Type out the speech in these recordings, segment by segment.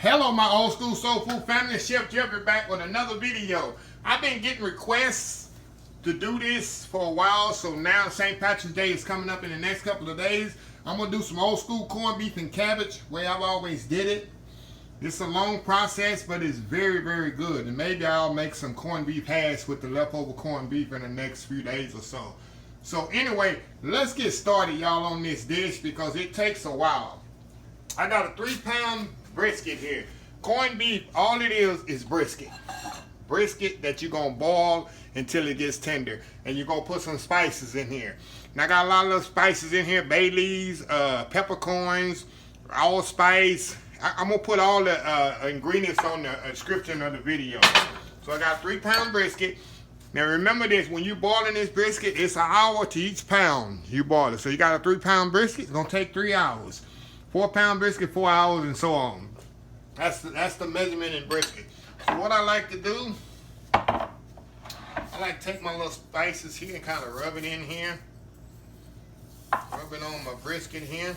Hello my old school soul food family, Chef Jeffrey back with another video. I've been getting requests to do this for a while, so now St. Patrick's Day is coming up in the next couple of days. I'm going to do some old school corned beef and cabbage, way I've always did it. It's a long process, but it's very, very good. And maybe I'll make some corned beef hash with the leftover corned beef in the next few days or so. So anyway, let's get started, y'all, on this dish because it takes a while. I got a 3-pound brisket here. Corned beef, all it is brisket. Brisket that you're going to boil until it gets tender. And you're going to put some spices in here. And I got a lot of spices in here. Bay leaves, peppercorns, allspice. I'm going to put all the ingredients on the description of the video. So I got a 3-pound brisket. Now remember this, when you're boiling this brisket, it's an hour to each pound you boil it. So you got a 3-pound brisket, it's going to take 3 hours. 4-pound brisket, 4 hours, and so on. That's the measurement in brisket. So what I like to do, I like to take my little spices here and kind of rub it in here. Rub it on my brisket here.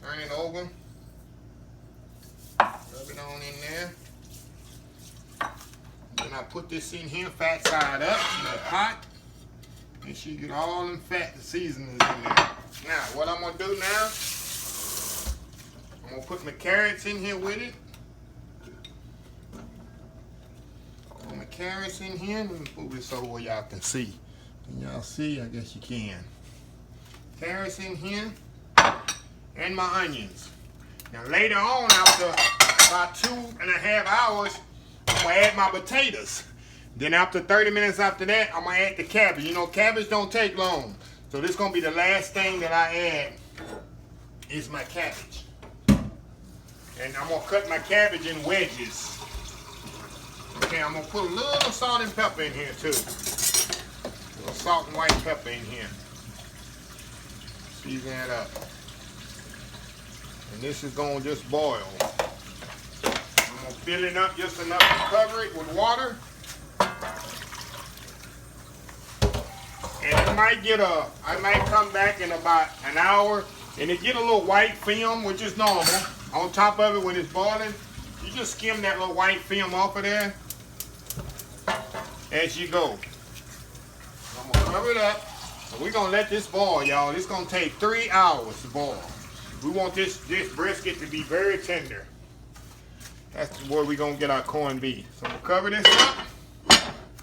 Turn it over. Rub it on in there. Then I put this in here, fat side up in the pot. Make sure you get all them fat seasonings in there. Now, what I'm going to do now, I'm going to put my carrots in here with it. Put my carrots in here. Let me move this over where y'all can see. Can y'all see? I guess you can. Carrots in here. And my onions. Now later on, after about 2.5 hours, I'm going to add my potatoes. Then after 30 minutes after that, I'm going to add the cabbage. You know, cabbage don't take long. So this is going to be the last thing that I add is my cabbage. And I'm going to cut my cabbage in wedges. Okay, I'm going to put a little salt and pepper in here too. A little salt and white pepper in here. Season that up. And this is going to just boil. I'm going to fill it up just enough to cover it with water. And I might come back in about an hour and it get a little white film, which is normal. On top of it when it's boiling, you just skim that little white film off of there as you go. I'm going to cover it up. And we're going to let this boil, y'all. It's going to take 3 hours to boil. We want this brisket to be very tender. That's where we're going to get our corned beef. So I'm going to cover this up.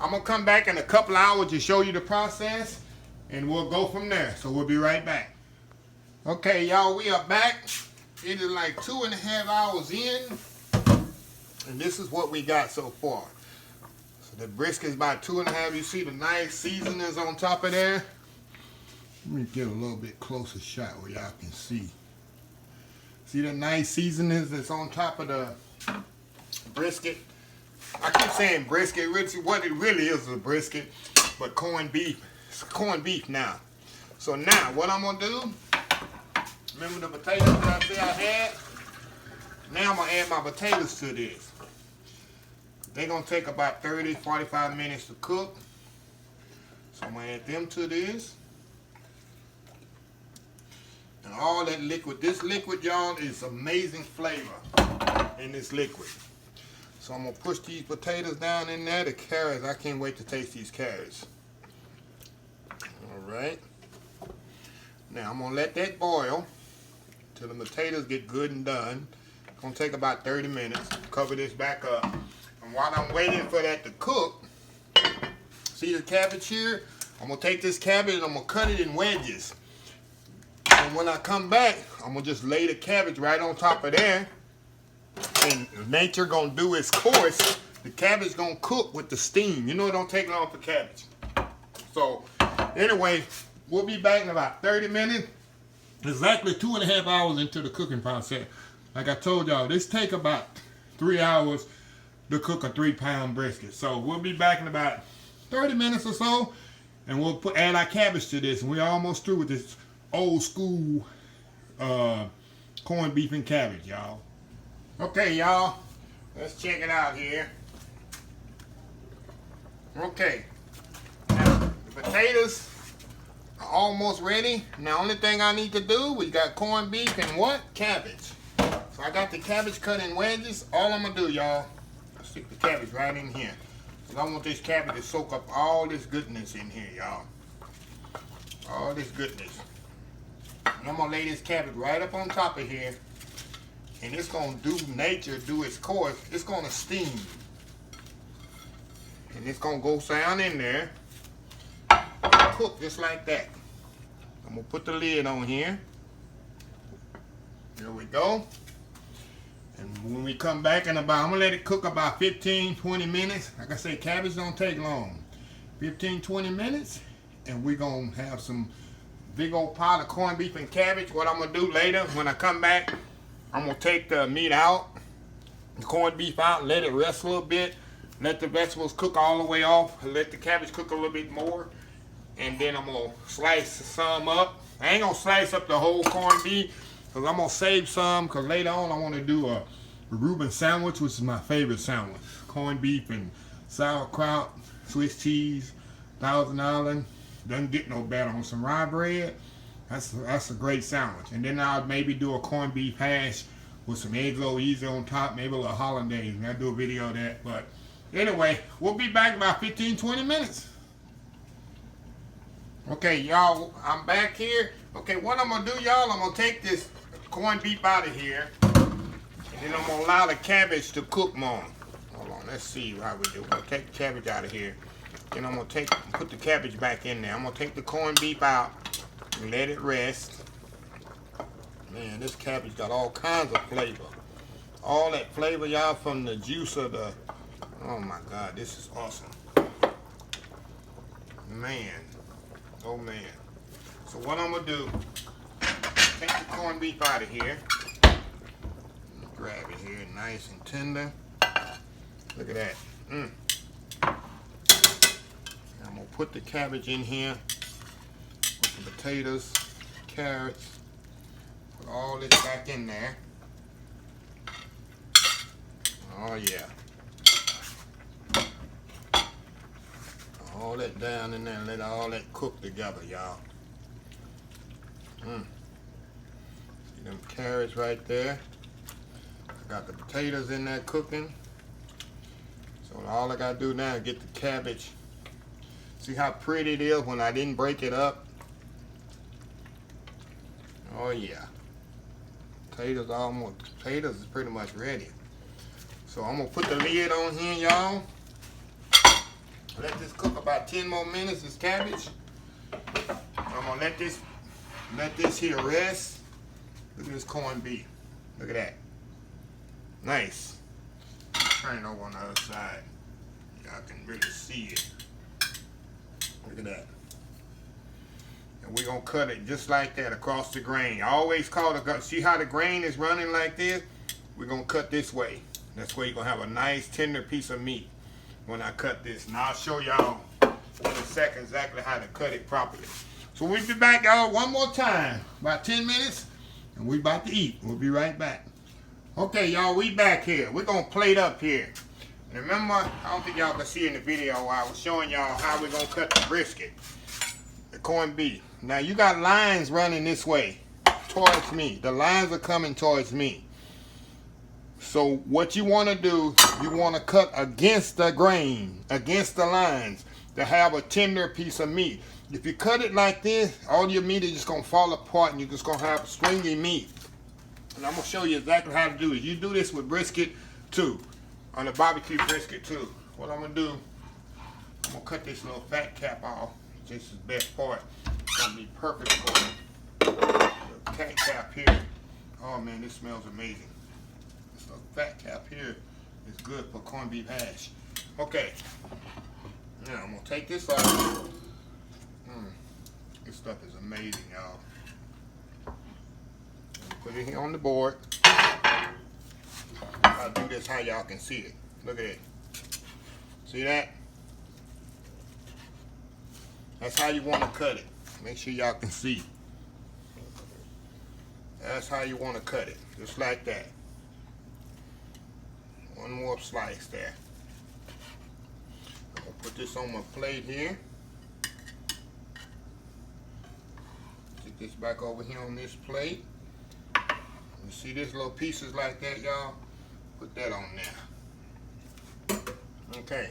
I'm going to come back in a couple hours to show you the process. And we'll go from there. So we'll be right back. Okay, y'all, we are back. It is like 2.5 hours in. And this is what we got so far. So the brisket is about 2.5. You see the nice seasonings on top of there. Let me get a little bit closer shot where y'all can see. See the nice seasonings that's on top of the brisket? I keep saying brisket. What it really is a brisket, but corned beef. It's corned beef now. So now, what I'm going to do, remember the potatoes that I said I had? Now I'm going to add my potatoes to this. They're going to take about 30-45 minutes to cook. So I'm going to add them to this. And all that liquid, this liquid, y'all, is amazing flavor in this liquid. So I'm going to push these potatoes down in there. The carrots, I can't wait to taste these carrots. All right. Now I'm going to let that boil till the potatoes get good and done. It's going to take about 30 minutes. Cover this back up. And while I'm waiting for that to cook, see the cabbage here? I'm going to take this cabbage and I'm going to cut it in wedges. And when I come back, I'm going to just lay the cabbage right on top of there. And nature going to do its course. The cabbage going to cook with the steam. You know it don't take long for cabbage. So, anyway, we'll be back in about 30 minutes. Exactly 2.5 hours into the cooking process. Like I told y'all, this take about 3 hours to cook a 3-pound brisket. So, we'll be back in about 30 minutes or so. And we'll add our cabbage to this. And we're almost through with this old school corned beef and cabbage, y'all. Okay, y'all, let's check it out here. Okay, now the potatoes are almost ready. Now, only thing I need to do, we got corned beef and what? Cabbage. So I got the cabbage cut in wedges. All I'm gonna do, y'all, stick the cabbage right in here. Cause I want this cabbage to soak up all this goodness in here, y'all. All this goodness. And I'm gonna lay this cabbage right up on top of here. And it's gonna do its course. It's gonna steam. And it's gonna go down in there. Cook just like that. I'm gonna put the lid on here. There we go. And when we come back in about, I'm gonna let it cook about 15-20 minutes. Like I say, cabbage don't take long. 15-20 minutes, and we're gonna have some big old pot of corned beef and cabbage. What I'm gonna do later, when I come back, I'm gonna take the meat out, the corned beef out, let it rest a little bit, let the vegetables cook all the way off, let the cabbage cook a little bit more, and then I'm gonna slice some up. I ain't gonna slice up the whole corned beef, because I'm gonna save some, because later on I want to do a Reuben sandwich, which is my favorite sandwich. Corned beef and sauerkraut, Swiss cheese, Thousand Island. Doesn't get no better on some rye bread. That's a great sandwich. And then I'll maybe do a corned beef hash with some eggs over easy on top, maybe a little hollandaise. I'll do a video of that. But anyway, we'll be back in about 15-20 minutes. Okay, y'all, I'm back here. Okay, what I'm gonna do, y'all, I'm gonna take this corned beef out of here, and then I'm gonna allow the cabbage to cook more. Hold on, let's see how we do. I'm gonna take the cabbage out of here. Then I'm gonna put the cabbage back in there. I'm gonna take the corned beef out and let it rest. Man, this cabbage got all kinds of flavor. All that flavor, y'all, from the juice of the, oh my God, this is awesome. Man, oh man. So what I'm gonna do, take the corned beef out of here. Grab it here, nice and tender. Look at that. I'm gonna put the cabbage in here with the potatoes, carrots, put all this back in there. Oh yeah. All that down in there and let all that cook together, y'all. See them carrots right there. I got the potatoes in there cooking. So all I gotta do now is get the cabbage. See how pretty it is when I didn't break it up? Oh yeah. Potatoes is pretty much ready. So I'm gonna put the lid on here, y'all. Let this cook about 10 more minutes, this cabbage. I'm gonna let this here rest. Look at this corned beef. Look at that. Nice. Turn it over on the other side. Y'all can really see it. Look at that. And we're gonna cut it just like that across the grain. I always call it, see how the grain is running like this? We're gonna cut this way. That's where you're gonna have a nice tender piece of meat when I cut this. And I'll show y'all in a second exactly how to cut it properly. So we'll be back, y'all, one more time. About 10 minutes, and we're about to eat. We'll be right back. Okay, y'all, we back here. We're gonna plate up here. And remember, I don't think y'all can see in the video while I was showing y'all how we're gonna cut the brisket, the corned beef. Now you got lines running this way towards me. The lines are coming towards me. So what you want to do, you want to cut against the grain, against the lines, to have a tender piece of meat. If you cut it like this, all your meat is just going to fall apart and you're just going to have stringy meat. And I'm going to show you exactly how to do it. You do this with brisket too, on the barbecue brisket too. What I'm going to do, I'm going to cut this little fat cap off. This is the best part. It's going to be perfect for it. The fat cap here. Oh man, this smells amazing. This little fat cap here is good for corned beef hash. Okay. Now I'm going to take this off. This stuff is amazing, y'all. Put it here on the board. I'll do this how y'all can see it. Look at it. See that? That's how you want to cut it. Make sure y'all can see. That's how you want to cut it. Just like that. One more slice there. I'm going to put this on my plate here. Stick this back over here on this plate. You see this little pieces like that, y'all? Put that on there. Okay.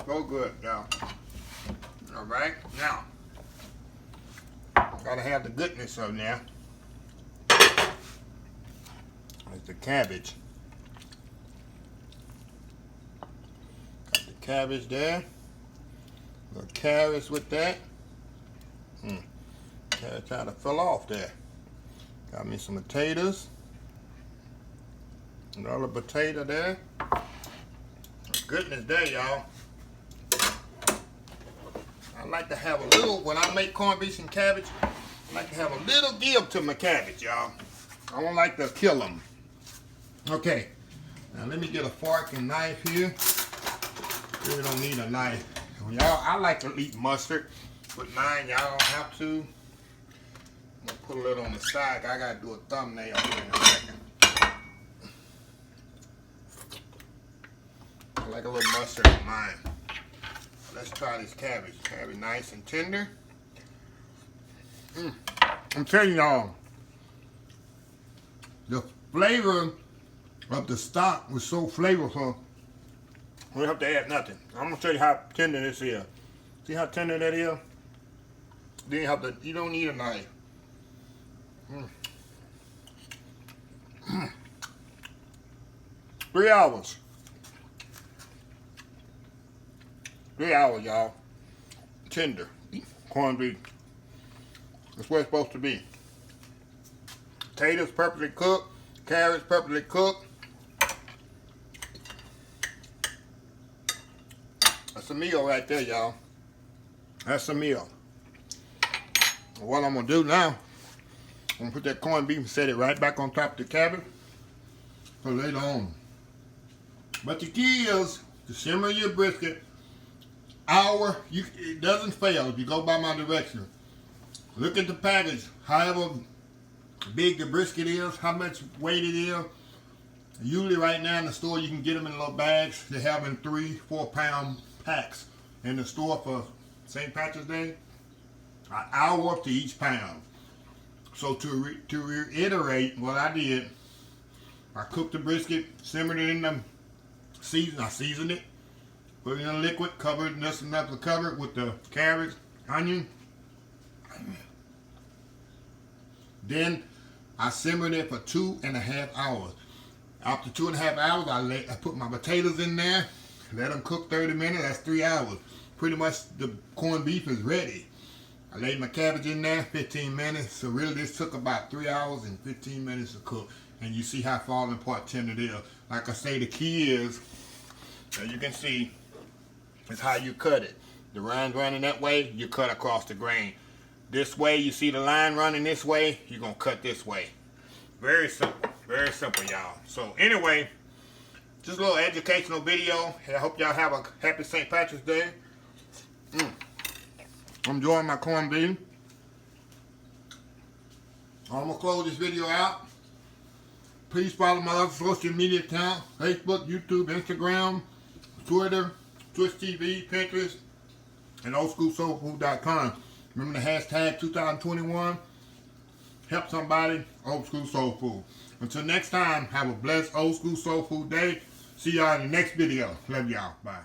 So good, y'all. All right, now gotta have the goodness of there. There's the cabbage. Got the cabbage there. Little carrots with that. Carrots kind of fell off there. Got me some potatoes. Another potato there. Goodness there, y'all. I like to have a little, when I make corned beef and cabbage, I like to have a little give to my cabbage, y'all. I don't like to kill them. Okay, now let me get a fork and knife here. Really don't need a knife. Y'all, I like to eat mustard, but mine, y'all don't have to. I'm gonna put a little on the side. I gotta do a thumbnail here in a second. I like a little mustard on mine. Let's try this cabbage. Cabbage nice and tender. I'm telling y'all, the flavor of the stock was so flavorful. We don't have to add nothing. I'm gonna show you how tender this is. See how tender that is? Then you don't need a knife. 3 hours. 3 hours, y'all. Tender corned beef. That's what it's supposed to be. Potatoes perfectly cooked. Carrots perfectly cooked. That's a meal right there, y'all. That's a meal. What I'm gonna do now, I'm gonna put that corned beef and set it right back on top of the cabbage for later on. But the key is to simmer your brisket. It doesn't fail if you go by my direction. Look at the package, however big the brisket is, how much weight it is. Usually right now in the store you can get them in little bags. They have in 3-4 pound packs in the store for St. Patrick's Day. An hour to each pound. So to reiterate what I did, I cooked the brisket, simmered it in the season. I seasoned it, put it in a liquid, covered it just enough to cover it with the carrots, onion. Then I simmered it for 2.5 hours. After 2.5 hours, I put my potatoes in there, let them cook 30 minutes. That's 3 hours. Pretty much the corned beef is ready. I laid my cabbage in there, 15 minutes. So really this took about 3 hours and 15 minutes to cook. And you see how falling apart tender it is. Like I say, the key is, as you can see, is how you cut it. The line running that way, you cut across the grain. This way, you see the line running this way, you're gonna cut this way. Very simple, y'all. So anyway, just a little educational video. I hope y'all have a happy St. Patrick's Day. I'm enjoying my corned beef. I'm gonna close this video out. Please follow my other social media accounts: Facebook, YouTube, Instagram, Twitter, Twitch TV, Pinterest, and oldschoolsoulfood.com. Remember the hashtag 2021. Help somebody, Old School Soul Food. Until next time, have a blessed Old School Soul Food day. See y'all in the next video. Love y'all. Bye.